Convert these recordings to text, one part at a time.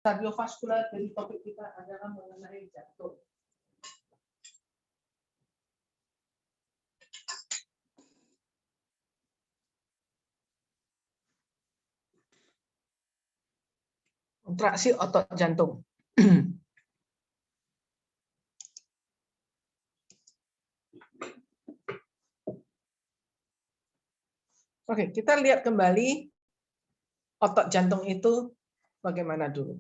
kardiovaskular, dari topik kita adalah mengenai jantung. Kontraksi otot jantung. Oke, kita lihat kembali otot jantung itu bagaimana dulu.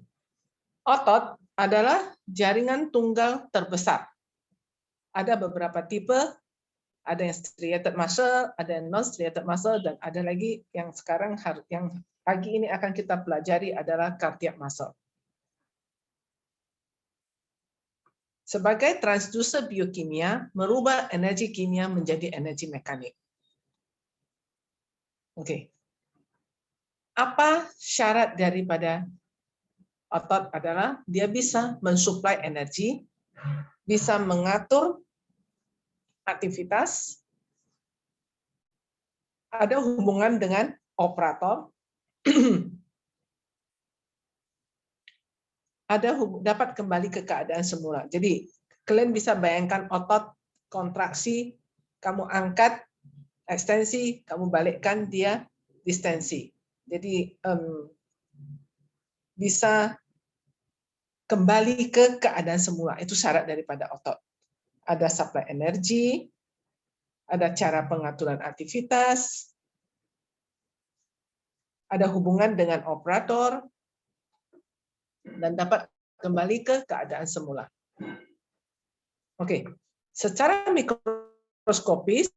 Otot adalah jaringan tunggal terbesar. Ada beberapa tipe, ada yang striated muscle, ada yang non-striated muscle, dan ada lagi yang sekarang yang pagi ini akan kita pelajari adalah cardiac muscle. Sebagai transducer biokimia, merubah energi kimia menjadi energi mekanik. Oke. Apa syarat daripada otot adalah dia bisa mensuplai energi, bisa mengatur aktivitas, ada hubungan dengan operator, dapat kembali ke keadaan semula. Jadi kalian bisa bayangkan otot kontraksi, kamu angkat ekstensi, kamu balikkan dia distensi. Jadi bisa kembali ke keadaan semula. Itu syarat daripada otot. Ada supply energi, ada cara pengaturan aktivitas, ada hubungan dengan operator, dan dapat kembali ke keadaan semula. Oke, secara mikroskopis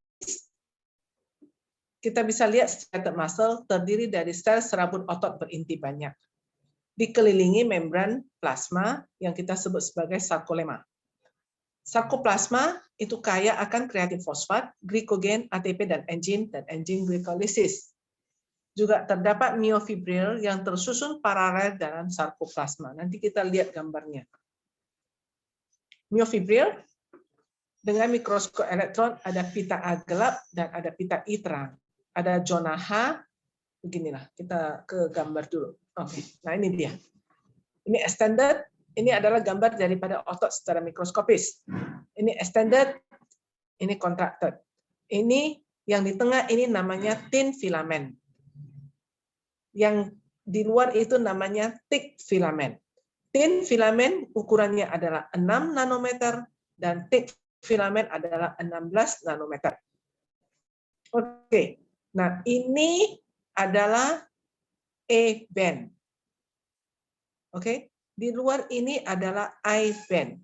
kita bisa lihat striated muscle terdiri dari sel serabut otot berinti banyak, dikelilingi membran plasma yang kita sebut sebagai sarkolema. Sarkoplasma itu kaya akan kreatin fosfat, glikogen, ATP, dan enzim glikolisis. Juga terdapat miofibril yang tersusun paralel dalam sarkoplasma. Nanti kita lihat gambarnya. Miofibril dengan mikroskop elektron ada pita A gelap dan ada pita I terang. Ada zona H, beginilah. Kita ke gambar dulu. Oke, nah ini dia. Ini extended, ini adalah gambar daripada otot secara mikroskopis. Ini extended, ini contracted. Ini yang di tengah ini namanya thin filament. Yang di luar itu namanya thick filament. Thin filament ukurannya adalah 6 nanometer dan thick filament adalah 16 nanometer. Oke, nah ini adalah A-band. Oke, di luar ini adalah I-band.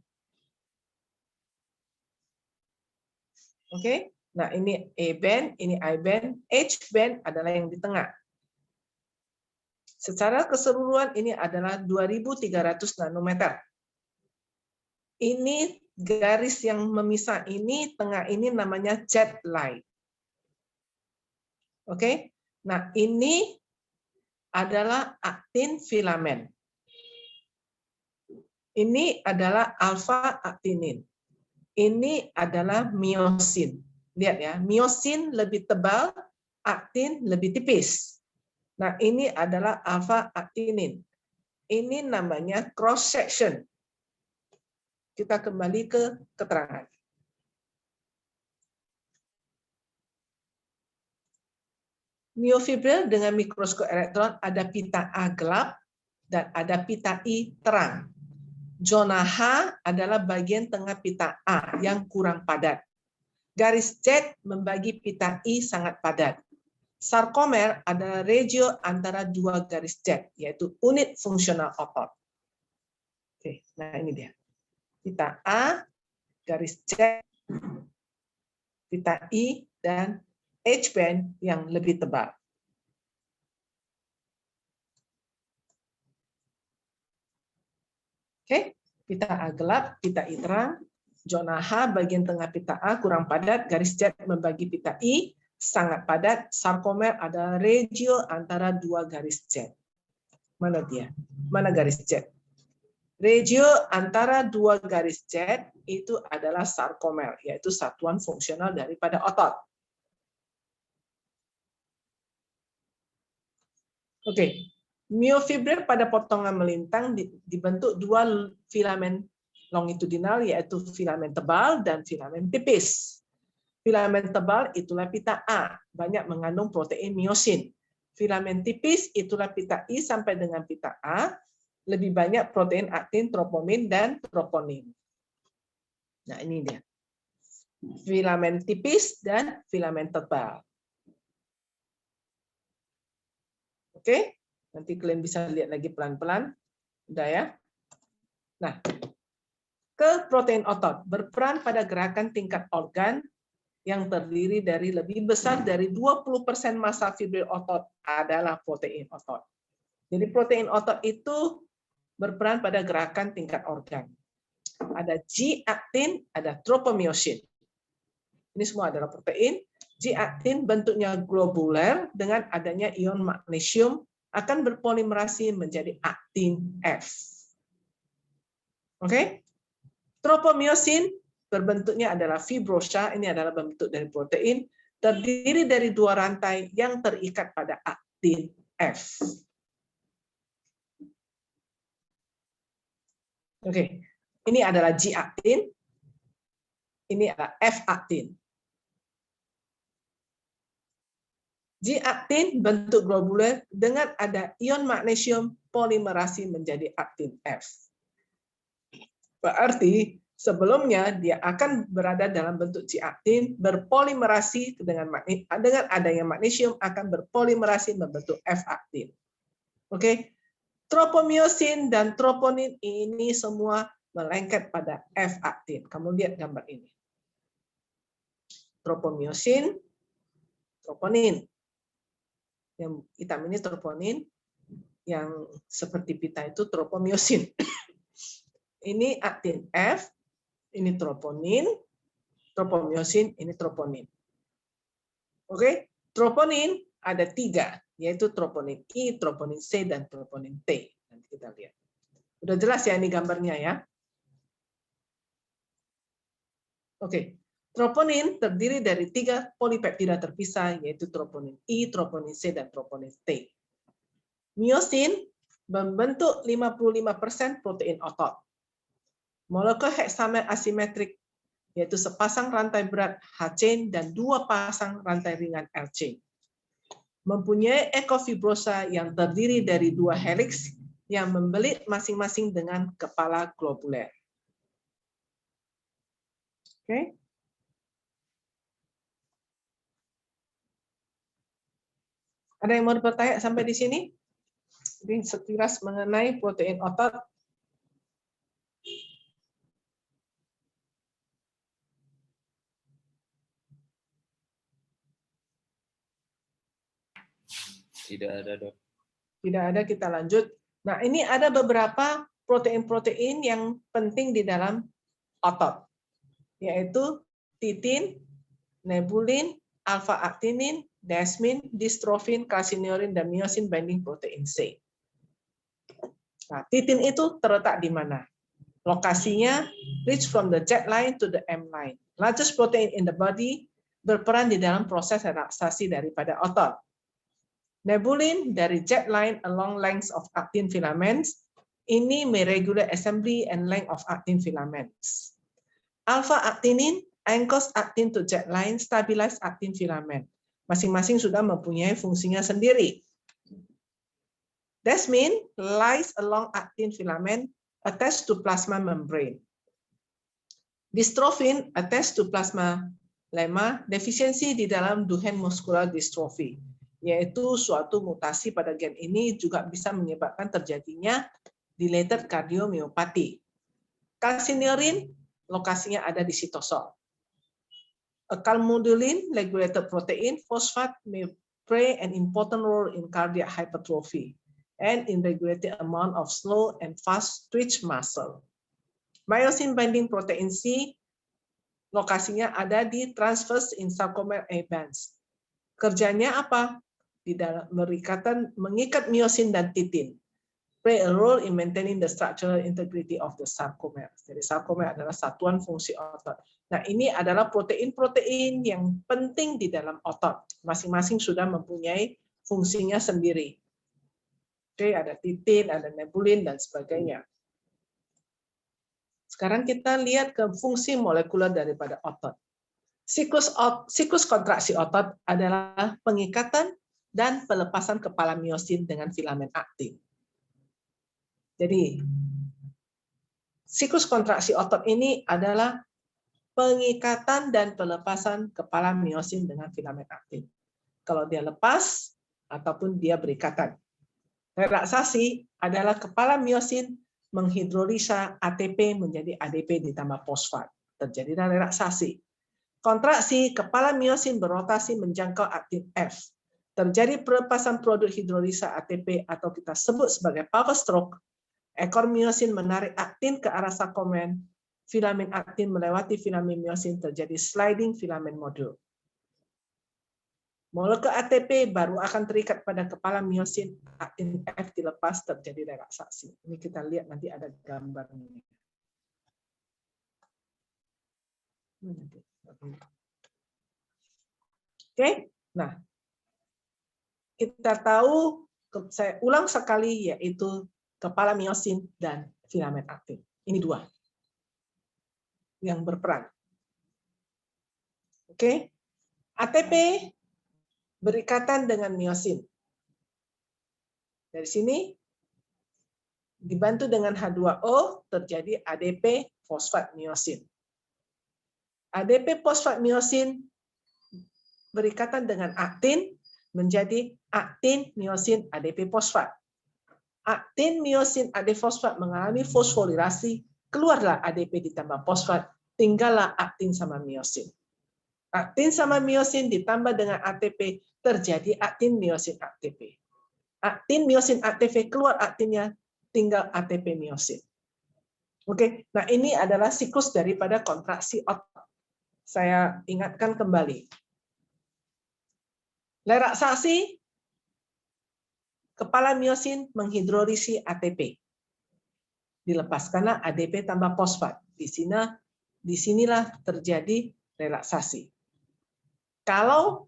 Oke, nah ini A-band, ini I-band, H-band adalah yang di tengah. Secara keseluruhan ini adalah 2300 nanometer. Ini garis yang memisah ini, tengah ini namanya jet line. Oke, nah ini adalah aktin filamen. Ini adalah alfa aktinin. Ini adalah miosin. Lihat ya, miosin lebih tebal, aktin lebih tipis. Nah, ini adalah alfa aktinin. Ini namanya cross section. Kita kembali ke keterangan. Miofibril dengan mikroskop elektron ada pita A gelap dan ada pita I terang. Zona H adalah bagian tengah pita A yang kurang padat. Garis Z membagi pita I sangat padat. Sarkomer adalah regio antara dua garis Z, yaitu unit fungsional otot. Oke, nah ini dia. Pita A, garis Z, pita I, dan H-band yang lebih tebal. Oke, pita A gelap, pita I terang, zona H bagian tengah pita A kurang padat, garis Z membagi pita I sangat padat, sarkomer adalah regio antara dua garis Z. Mana dia? Mana garis Z? Regio antara dua garis Z itu adalah sarkomer, yaitu satuan fungsional daripada otot. Oke, Myofibril pada potongan melintang dibentuk dua filamen longitudinal, yaitu filamen tebal dan filamen tipis. Filamen tebal itulah pita A, banyak mengandung protein miosin. Filamen tipis itulah pita I sampai dengan pita A, lebih banyak protein aktin, troponin, dan troponin. Nah, ini dia. Filamen tipis dan filamen tebal. Oke, nanti kalian bisa lihat lagi pelan-pelan. Udah ya. Nah, ke protein otot berperan pada gerakan tingkat organ yang terdiri dari lebih besar dari 20% massa fibril otot adalah protein otot. Jadi protein otot itu berperan pada gerakan tingkat organ. Ada G-aktin, ada tropomyosin. Ini semua adalah protein. G-aktin bentuknya globuler, dengan adanya ion magnesium akan berpolimerasi menjadi aktin F. Oke? Tropomyosin berbentuknya adalah fibrosa, ini adalah bentuk dari protein, terdiri dari dua rantai yang terikat pada aktin F. Oke, ini adalah G-aktin, ini adalah F-aktin. G-aktin bentuk globuler, dengan ada ion magnesium polimerasi menjadi aktin F. Berarti sebelumnya dia akan berada dalam bentuk G-aktin, berpolimerasi dengan adanya magnesium akan berpolimerasi membentuk F-aktin. Oke, tropomyosin dan troponin ini semua melengket pada F-aktin. Kamu lihat gambar ini. Tropomyosin, troponin. Yang hitam ini troponin, yang seperti pita itu tropomyosin. Ini aktin F, ini troponin, tropomyosin, ini troponin. Oke, troponin ada 3, yaitu troponin I, troponin C, dan troponin T. Nanti kita lihat. Udah jelas ya ini gambarnya ya? Oke, troponin terdiri dari 3 polipeptida terpisah, yaitu troponin I, troponin C, dan troponin T. Myosin membentuk 55% protein otot. Molekul heksamer asimetrik, yaitu sepasang rantai berat H-chain dan 2 pasang rantai ringan L-chain. Mempunyai ekofibrosa yang terdiri dari 2 helix yang membelit masing-masing dengan kepala globuler. Oke. Ada yang mau bertanya sampai di sini? Ini sekilas mengenai protein otot. Tidak ada, Dok. Tidak ada, kita lanjut. Nah, ini ada beberapa protein-protein yang penting di dalam otot, yaitu titin, nebulin, alfa-aktinin, desmin, distrofin, calcineurin, dan myosin binding protein C. Nah, titin itu terletak di mana? Lokasinya reach from the Z line to the M line. Largest protein in the body, berperan di dalam proses relaksasi daripada otot. Nebulin dari Z line along lengths of actin filaments, ini meregulate assembly and length of actin filaments. Alpha-actinin anchors actin to Z line, stabilize actin filament. Masing-masing sudah mempunyai fungsinya sendiri. Desmin lies along actin filament attached to plasma membrane. Distrofin attached to plasma lemma, defisiensi di dalam Duchenne muscular dystrophy, yaitu suatu mutasi pada gen ini juga bisa menyebabkan terjadinya dilated cardiomyopathy. Calcineurin lokasinya ada di sitosol. Calmodulin, regulated protein, phosphate may play an important role in cardiac hypertrophy and in regulating amount of slow and fast twitch muscle. Myosin binding protein C lokasinya ada di transverse in sarcomere A bands. Kerjanya apa? Di dalam mengikat myosin dan titin. Play a role in maintaining the structural integrity of the sarcomere. Jadi sarcomere adalah satuan fungsi otot. Nah, ini adalah protein-protein yang penting di dalam otot. Masing-masing sudah mempunyai fungsinya sendiri. Oke, ada titin, ada nebulin, dan sebagainya. Sekarang kita lihat ke fungsi molekuler daripada otot. Siklus kontraksi otot adalah pengikatan dan pelepasan kepala miosin dengan filamen aktin. Jadi, siklus kontraksi otot ini adalah pengikatan dan pelepasan kepala miosin dengan filamen aktin. Kalau dia lepas ataupun dia berikatan. Relaksasi adalah kepala miosin menghidrolisa ATP menjadi ADP ditambah fosfat. Terjadilah relaksasi. Kontraksi, kepala miosin berotasi menjangkau aktin F. Terjadi pelepasan produk hidrolisa ATP atau kita sebut sebagai power stroke. Ekor miosin menarik aktin ke arah sarkomen. Filamen aktin melewati filamen miosin, terjadi sliding filamen modul. Molekul ATP baru akan terikat pada kepala miosin, aktin F dilepas, terjadi relaksasi. Ini kita lihat nanti ada gambarnya. Oke, nah kita tahu, saya ulang sekali, yaitu kepala miosin dan filamen aktin. Ini dua yang berperan. Oke, ATP berikatan dengan miosin. Dari sini dibantu dengan H2O terjadi ADP fosfat miosin. ADP fosfat miosin berikatan dengan aktin menjadi aktin miosin ADP fosfat. Aktin miosin ADP fosfat mengalami fosforilasi, keluarlah ADP ditambah fosfat, tinggallah aktin sama miosin. Aktin sama miosin ditambah dengan ATP, terjadi aktin miosin ATP. Aktin miosin ATP keluar aktinnya, tinggal ATP miosin. Oke, nah ini adalah siklus daripada kontraksi otot. Saya ingatkan kembali. Relaksasi, kepala miosin menghidrolisi ATP. Dilepaskanlah ADP tambah fosfat. Disinilah terjadi relaksasi. Kalau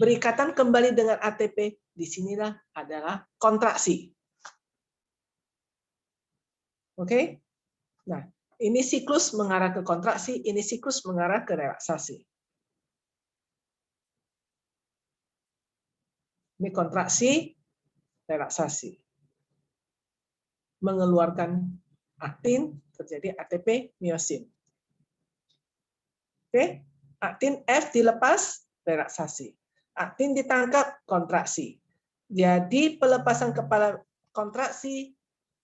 berikatan kembali dengan ATP, disinilah adalah kontraksi. Oke? Nah, ini siklus mengarah ke kontraksi, ini siklus mengarah ke relaksasi. Ini kontraksi, relaksasi. Mengeluarkan aktin, terjadi ATP miosin. Oke? Aktin F dilepas, relaksasi. Aktin ditangkap, kontraksi. Jadi pelepasan kepala kontraksi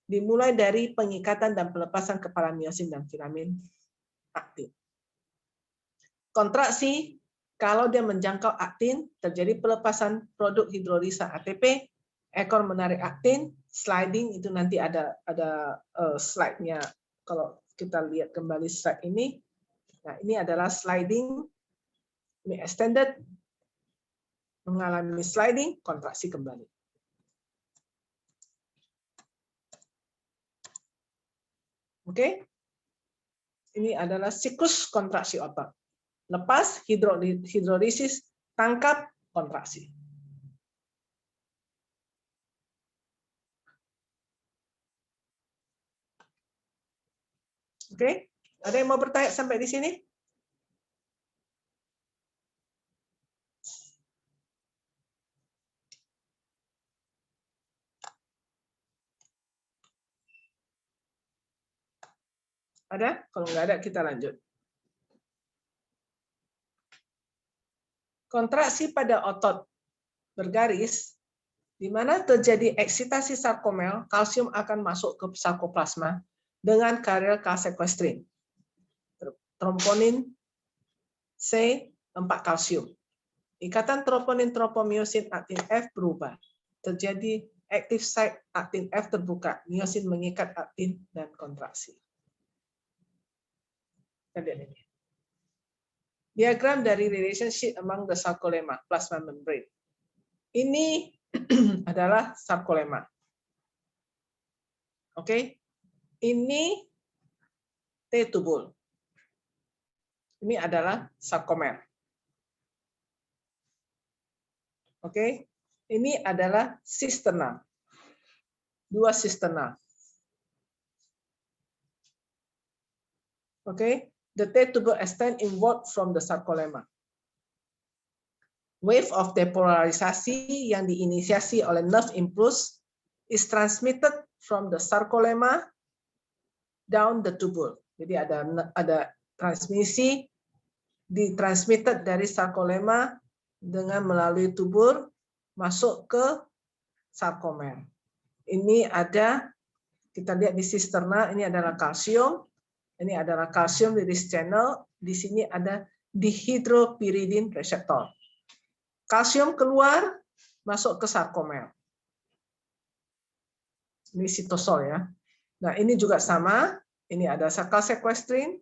dimulai dari pengikatan dan pelepasan kepala miosin dan filamen aktin. Kontraksi, kalau dia menjangkau aktin, terjadi pelepasan produk hidrolisa ATP, ekor menarik aktin, sliding, itu nanti ada slide-nya. Kalau kita lihat kembali slide ini, nah ini adalah sliding, ini extended, mengalami sliding, kontraksi kembali. Oke, ini adalah siklus kontraksi otot. Lepas, hidrolisis, tangkap, kontraksi. Oke, ada yang mau bertanya sampai di sini? Ada? Kalau nggak ada, kita lanjut. Kontraksi pada otot bergaris, di mana terjadi eksitasi sarkomel, kalsium akan masuk ke sarkoplasma dengan karier kalsekestrin. Troponin C, 4 kalsium. Ikatan troponin-tropomiosin aktin F berubah. Terjadi active site aktin F terbuka, miosin mengikat aktin dan kontraksi. Diagram dari relationship among the sarcolemma, plasma membrane. Ini adalah sarcolemma. Oke, ini T-tubul. Ini adalah sarkomer. Oke, ini adalah cisterna. 2 sisterna. Okay, the T-tubule extend inward from the sarcolemma. Wave of depolarisasi yang diinisiasi oleh nerve impulse is transmitted from the sarcolemma down the tubule. Jadi ada transmisi ditransmitted dari sarcolemma dengan melalui tubul masuk ke sarkomer. Ini ada, kita lihat di sisterna, ini adalah kalsium. Ini adalah kalsium release channel. Di sini ada dihydropyridine reseptor. Kalsium keluar, masuk ke sarkomer. Ini sitosol ya. Nah ini juga sama. Ini ada kalsequestrin.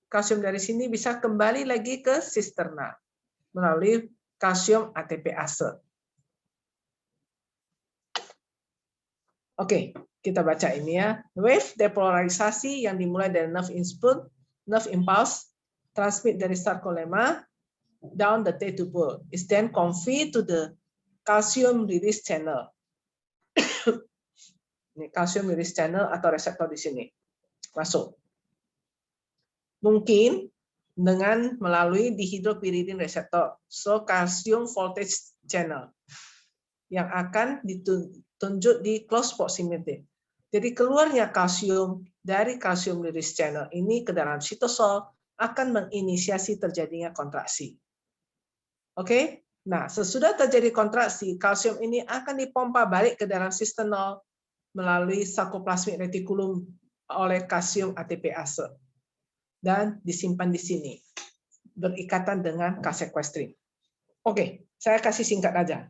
Kalsium dari sini bisa kembali lagi ke sisterna melalui kalsium ATPase. Oke, kita baca ini ya. Wave depolarisasi yang dimulai dari nerve impulse, transmit dari sarcolemma down the T-tubule is then conveyed to the calcium release channel. Ini calcium release channel atau reseptor di sini. Masuk. Mungkin dengan melalui dihydropyridine reseptor, so calcium voltage channel yang akan ditunjuk di close proximity. Jadi keluarnya kalsium dari calcium release channel ini ke dalam sitosol akan menginisiasi terjadinya kontraksi. Oke, nah sesudah terjadi kontraksi, kalsium ini akan dipompa balik ke dalam sisternol melalui sarkoplasmik retikulum oleh kalsium ATPase dan disimpan di sini berikatan dengan kalsequestrin. Oke, saya kasih singkat aja.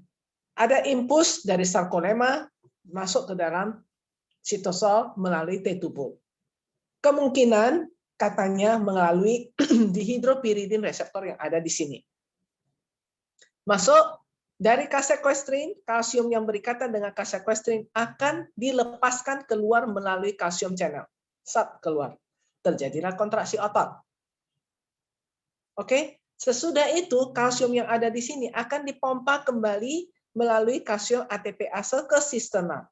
Ada impuls dari sarkolemma masuk ke dalam sitosol melalui T-tubule. Kemungkinan katanya melalui dihydropyridine reseptor yang ada di sini. Masuk dari kalsequestrin, kalsium yang berikatan dengan kalsequestrin akan dilepaskan keluar melalui kalsium channel. Sat keluar. Terjadilah kontraksi otot. Oke, sesudah itu kalsium yang ada di sini akan dipompa kembali melalui kalsium ATPase ke sisterna.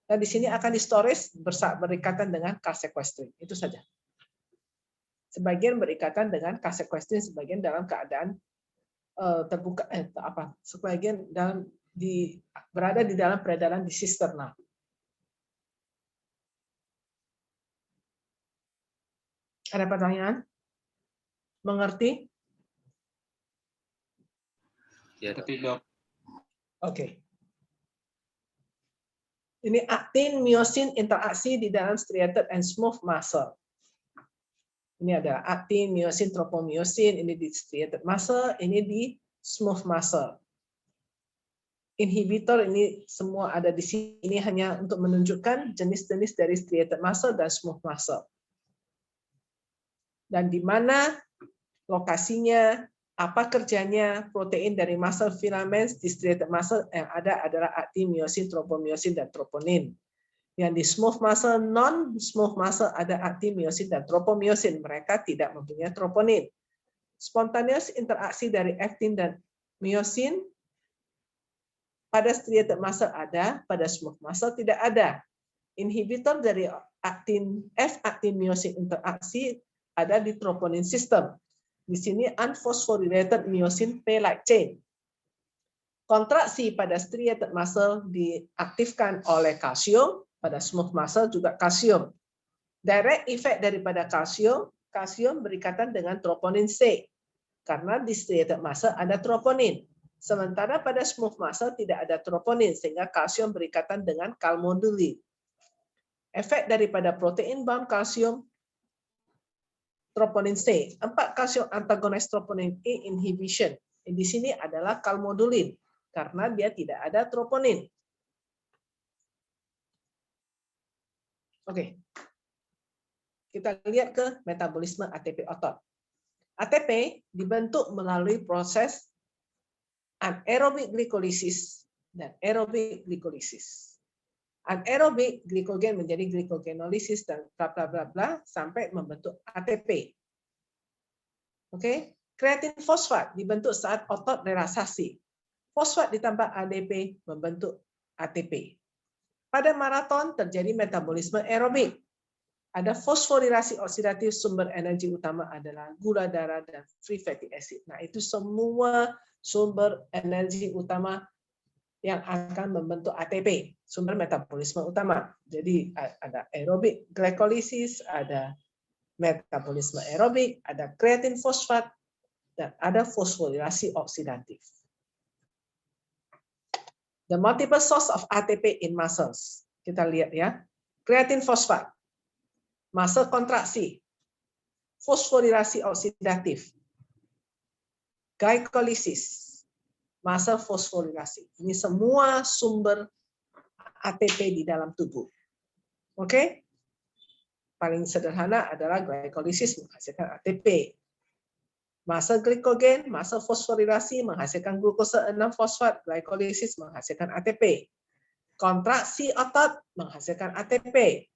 Dan di sini akan di-storage berikatan dengan kalsequestrin. Itu saja. Sebagian berikatan dengan kalsequestrin, sebagian dalam keadaan terbuka, sebagian berada di dalam peredaran di sisterna. Ada pertanyaan? Mengerti? Ya, tapi dok. Oke. Ini aktin myosin interaksi di dalam striated and smooth muscle. Ini ada aktin, myosin, tropomyosin, ini di striated muscle, ini di smooth muscle. Inhibitor ini semua ada di sini hanya untuk menunjukkan jenis-jenis dari striated muscle dan smooth muscle. Dan di mana lokasinya, apa kerjanya protein dari muscle filaments di striated muscle yang ada adalah aktin, myosin, tropomyosin, dan troponin. Yang di smooth muscle, non-smooth muscle ada aktin, myosin, dan tropomyosin. Mereka tidak mempunyai troponin. Spontaneous interaksi dari aktin dan myosin pada striated muscle ada, pada smooth muscle tidak ada. Inhibitor dari aktin F-aktin myosin interaksi ada di troponin system. Di sini unphosphorylated myosin P light chain. Kontraksi pada striated muscle diaktifkan oleh kalsium, pada smooth muscle juga kalsium. Direct effect daripada kalsium, kalsium berikatan dengan troponin C. Karena di striated muscle ada troponin. Sementara pada smooth muscle tidak ada troponin, sehingga kalsium berikatan dengan calmodulin. Efek daripada protein bound kalsium, troponin C. 4 kalsium antagonis troponin E inhibition. Di sini adalah calmodulin karena dia tidak ada troponin. Oke. Kita lihat ke metabolisme ATP otot. ATP dibentuk melalui proses anaerobik glikolisis dan aerobik glikolisis. Anaerobik glikogen menjadi glikogenolisis dan bla bla bla bla sampai membentuk ATP. Oke, kreatin fosfat dibentuk saat otot relaksasi. Fosfat ditambah ADP membentuk ATP. Pada maraton terjadi metabolisme aerobik. Ada fosforilasi oksidatif, sumber energi utama adalah gula darah dan free fatty acid. Nah, itu semua sumber energi utama yang akan membentuk ATP, sumber metabolisme utama. Jadi ada aerobik glikolisis, ada metabolisme aerobik, ada kreatin fosfat, dan ada fosforilasi oksidatif. The multiple source of ATP in muscles. Kita lihat ya. Kreatin fosfat, muscle kontraksi, fosforilasi oksidatif, glikolisis, muscle fosforilasi. Ini semua sumber ATP di dalam tubuh. Oke? Paling sederhana adalah glikolisis menghasilkan ATP. Masa glikogen, masa fosforilasi menghasilkan glukosa 6-fosfat, glikolisis menghasilkan ATP. Kontraksi otot menghasilkan ATP,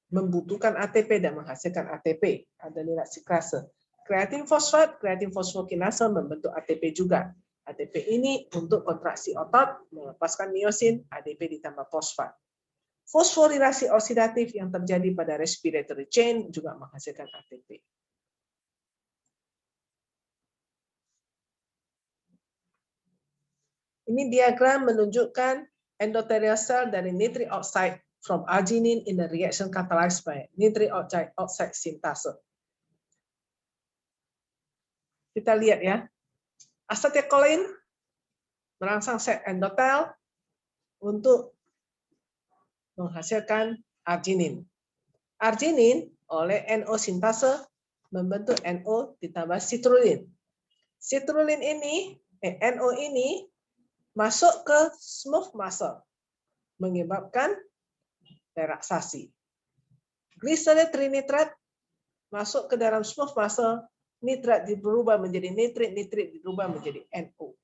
membutuhkan ATP dan menghasilkan ATP, adenilat siklase. Kreatin fosfat, kreatin fosfokinase membentuk ATP juga. ATP ini untuk kontraksi otot, melepaskan miosin, ADP ditambah fosfat. Fosforilasi oksidatif yang terjadi pada respiratory chain juga menghasilkan ATP. Ini diagram menunjukkan endothelial cell dari nitric oxide from arginine in the reaction catalyzed by nitric oxide synthase. Kita lihat ya. Acetylcholine merangsang sel endotel untuk menghasilkan arginin. Arginin oleh NO sintase membentuk NO ditambah citrulline. Citrulline ini, NO ini masuk ke smooth muscle, menyebabkan relaksasi. Glycerol trinitrat masuk ke dalam smooth muscle, nitrat berubah menjadi nitrit, nitrit berubah menjadi NO.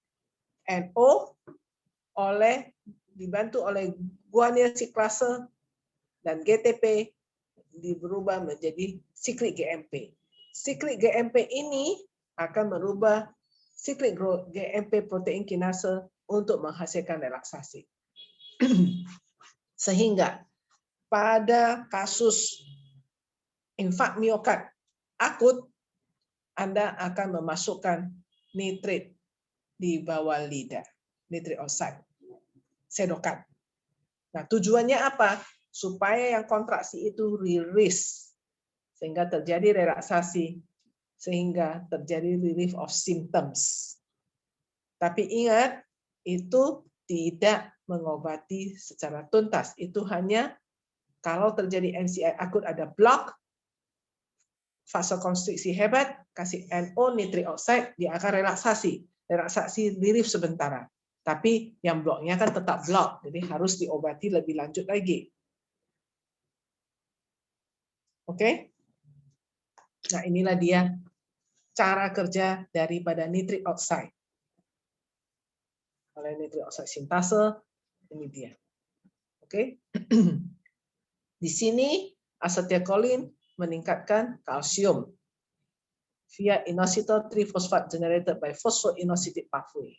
NO dibantu oleh guanil siklase dan GTP berubah menjadi siklik GMP. Siklik GMP ini akan merubah siklik GMP protein kinase untuk menghasilkan relaksasi. Sehingga pada kasus infak miokard akut, Anda akan memasukkan nitrit di bawah lidah, nitrit oxide, sedokan. Nah, tujuannya apa? Supaya yang kontraksi itu release, sehingga terjadi relaksasi, sehingga terjadi relief of symptoms. Tapi ingat, itu tidak mengobati secara tuntas. Itu hanya kalau terjadi MCI akut ada blok, vasokonstriksi hebat, kasih NO nitrik oxide, dia akan relaksasi. Relaksasi relief sementara. Tapi yang bloknya kan tetap blok, jadi harus diobati lebih lanjut lagi. Oke? Nah, inilah dia cara kerja daripada nitrik oxide. Oleh nitrik oxide sintase, ini dia. Oke? Di sini acetylcholine meningkatkan kalsium via inositol triphosphate generated by phosphoinositide pathway,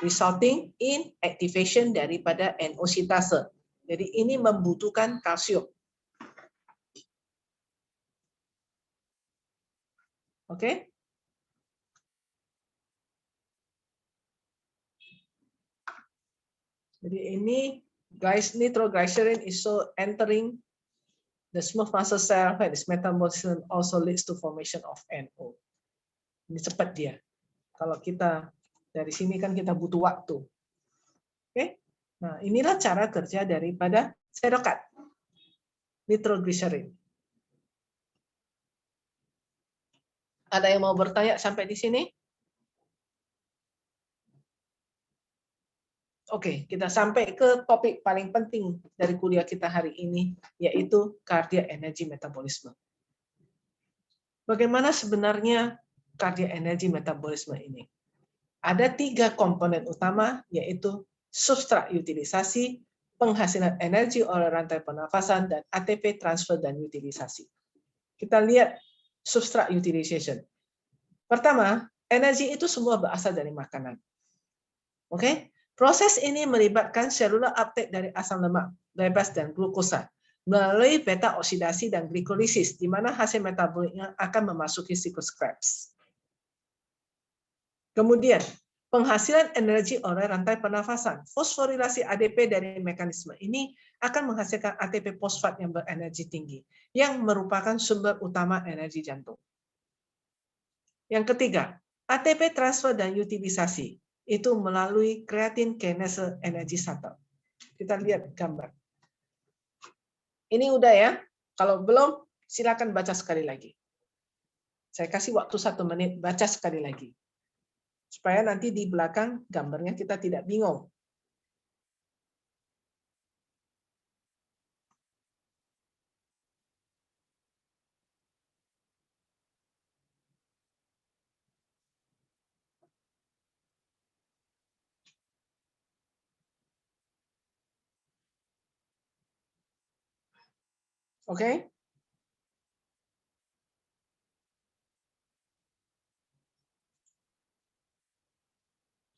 resulting in activation daripada NO sintase. Jadi ini membutuhkan kalsium. Oke? Jadi ini nitroglycerin is so entering the smooth muscle cell, where this metabolism also leads to formation of NO. Ini cepat dia. Kalau kita dari sini kan kita butuh waktu. Oke? Nah, inilah cara kerja daripada sedokat nitroglycerin. Ada yang mau bertanya sampai di sini? Oke, kita sampai ke topik paling penting dari kuliah kita hari ini, yaitu cardiac energy metabolisme. Bagaimana sebenarnya cardiac energy metabolisme ini? Ada 3 komponen utama, yaitu substrat utilisasi, penghasilan energi oleh rantai pernafasan, dan ATP transfer dan utilisasi. Kita lihat substrat utilization. Pertama, energi itu semua berasal dari makanan. Oke? Proses ini melibatkan selular uptake dari asam lemak, bebas dan glukosa melalui beta oksidasi dan glikolisis, di mana hasil metaboliknya akan memasuki siklus Krebs. Kemudian, penghasilan energi oleh rantai pernafasan. Fosforilasi ADP dari mekanisme ini akan menghasilkan ATP fosfat yang berenergi tinggi, yang merupakan sumber utama energi jantung. Yang ketiga, ATP transfer dan utilisasi, itu melalui creatine kinase energy shuttle. Kita lihat gambar. Ini udah ya, kalau belum silakan baca sekali lagi. Saya kasih waktu 1 menit, baca sekali lagi. Supaya nanti di belakang gambarnya kita tidak bingung. Oke?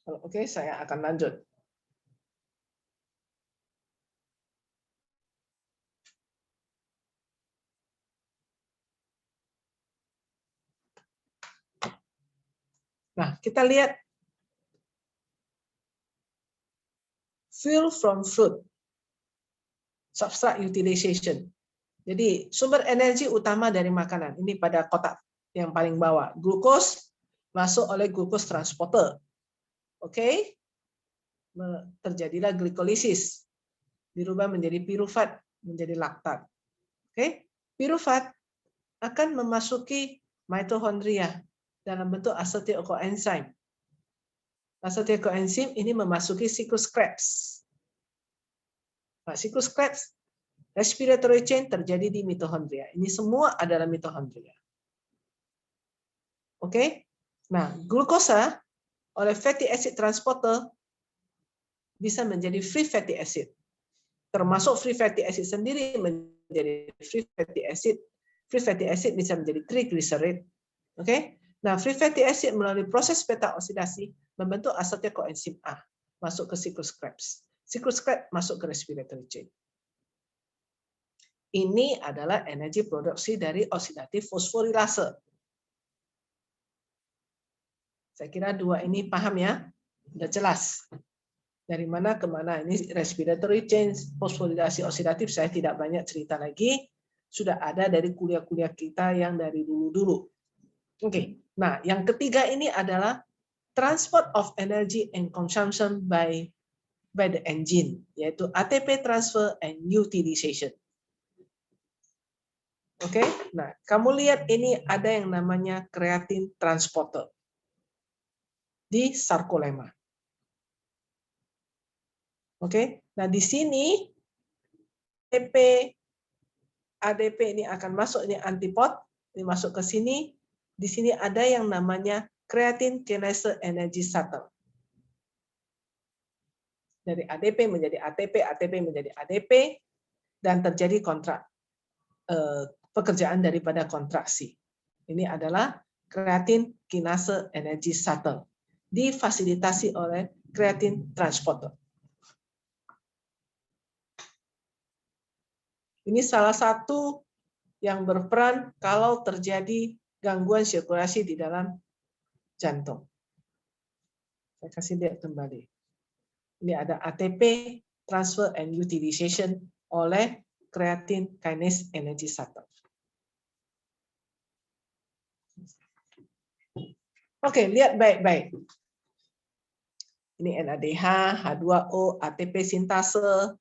Kalau oke, saya akan lanjut. Nah, kita lihat fuel from fruit, substrate utilization. Jadi sumber energi utama dari makanan ini pada kotak yang paling bawah, glukos masuk oleh glukos transporter. Oke? Terjadilah glikolisis, dirubah menjadi pirufat, menjadi laktat. Oke? Pirufat akan memasuki mitochondria dalam bentuk acetyl-CoEnzyme. Acetyl-CoEnzyme ini memasuki siklus Krebs. Nah, siklus Krebs, respiratory chain terjadi di mitochondria. Ini semua adalah mitochondria. Oke? Nah, glukosa oleh fatty acid transporter bisa menjadi free fatty acid. Termasuk free fatty acid sendiri menjadi free fatty acid. Free fatty acid bisa menjadi triglyceride. Oke? Nah, free fatty acid melalui proses beta oksidasi membentuk acetyl-CoEnzyme A, masuk ke siklus Krebs. Siklus Krebs masuk ke respiratory chain. Ini adalah energi produksi dari oksidatif fosforilase. Saya kira dua ini paham ya? Sudah jelas. Dari mana ke mana, ini respiratory chain, fosforilasi oksidatif, saya tidak banyak cerita lagi. Sudah ada dari kuliah-kuliah kita yang dari dulu-dulu. Oke. Nah, yang ketiga ini adalah transport of energy and consumption by the engine, yaitu ATP transfer and utilization. Oke, nah kamu lihat ini ada yang namanya creatine transporter di sarkolema. Oke, nah di sini ADP ini akan masuk, ini antipod, ini masuk ke sini. Di sini ada yang namanya creatine kinase energy shuttle. Dari ADP menjadi ATP, ATP menjadi ADP, dan terjadi pekerjaan daripada kontraksi. Ini adalah creatine kinase energy shuttle, difasilitasi oleh creatine transporter. Ini salah satu yang berperan kalau terjadi gangguan sirkulasi di dalam jantung. Saya kasih lihat kembali. Ini ada ATP transfer and utilization oleh creatine kinase energy shuttle. Oke, lihat baik-baik. Ini NADH, H2O, ATP sintase,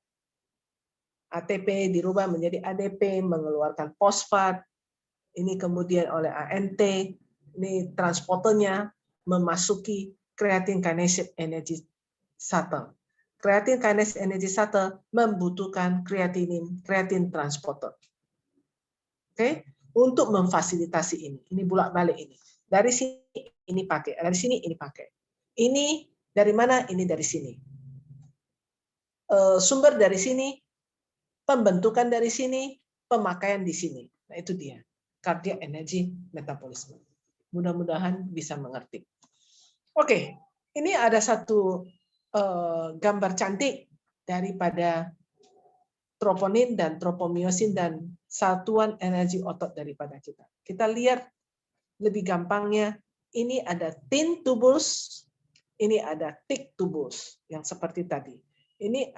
ATP dirubah menjadi ADP, mengeluarkan fosfat. Ini kemudian oleh ANT, ini transporternya memasuki creatine kinase energy shuttle. Creatine kinase energy shuttle membutuhkan creatine transporter. Oke, untuk memfasilitasi ini. Ini bolak-balik ini. Dari sini ini pakai, dari sini ini pakai. Ini dari mana? Ini dari sini. Sumber dari sini, pembentukan dari sini, pemakaian di sini. Nah, itu dia. Cardiac energy metabolism. Mudah-mudahan bisa mengerti. Oke, ini ada satu gambar cantik daripada troponin dan tropomiosin dan satuan energi otot daripada kita. Kita lihat lebih gampangnya, ini ada thin tubules, ini ada thick tubules yang seperti tadi. Ini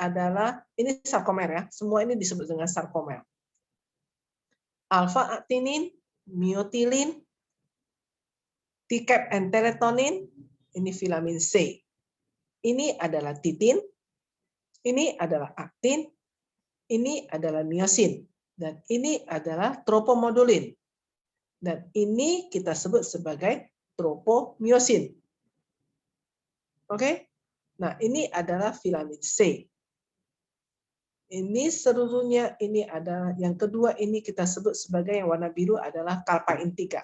sarkomer ya, semua ini disebut dengan sarkomer. Alpha aktinin, myotilin, T-cap and teratonin, ini filamin C. Ini adalah titin, ini adalah aktin, ini adalah miosin, dan ini adalah tropomodulin. Dan ini kita sebut sebagai tropomiosin. Oke? Nah, ini adalah filamin C. Ini seluruhnya, ini adalah yang kedua, ini kita sebut sebagai yang warna biru adalah kalpain 3.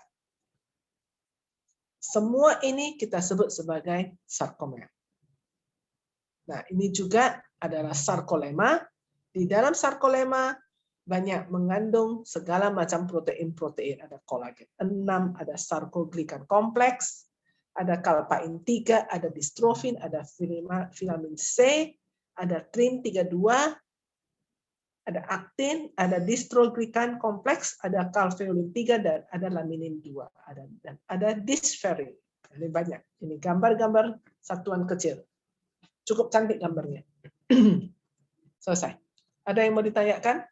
Semua ini kita sebut sebagai sarkomer. Nah, ini juga adalah sarkolema. Di dalam sarkolema banyak mengandung segala macam protein-protein. Ada kolagen 6, ada sarkoglikan kompleks, ada kalpain 3, ada distrofin, ada filamin C, ada trin 32, ada aktin, ada distroglikan kompleks, ada kalveolin 3, dan ada laminin 2. Dan ada disferin. Ini banyak. Ini gambar-gambar satuan kecil. Cukup cantik gambarnya. Selesai. Ada yang mau ditanyakan?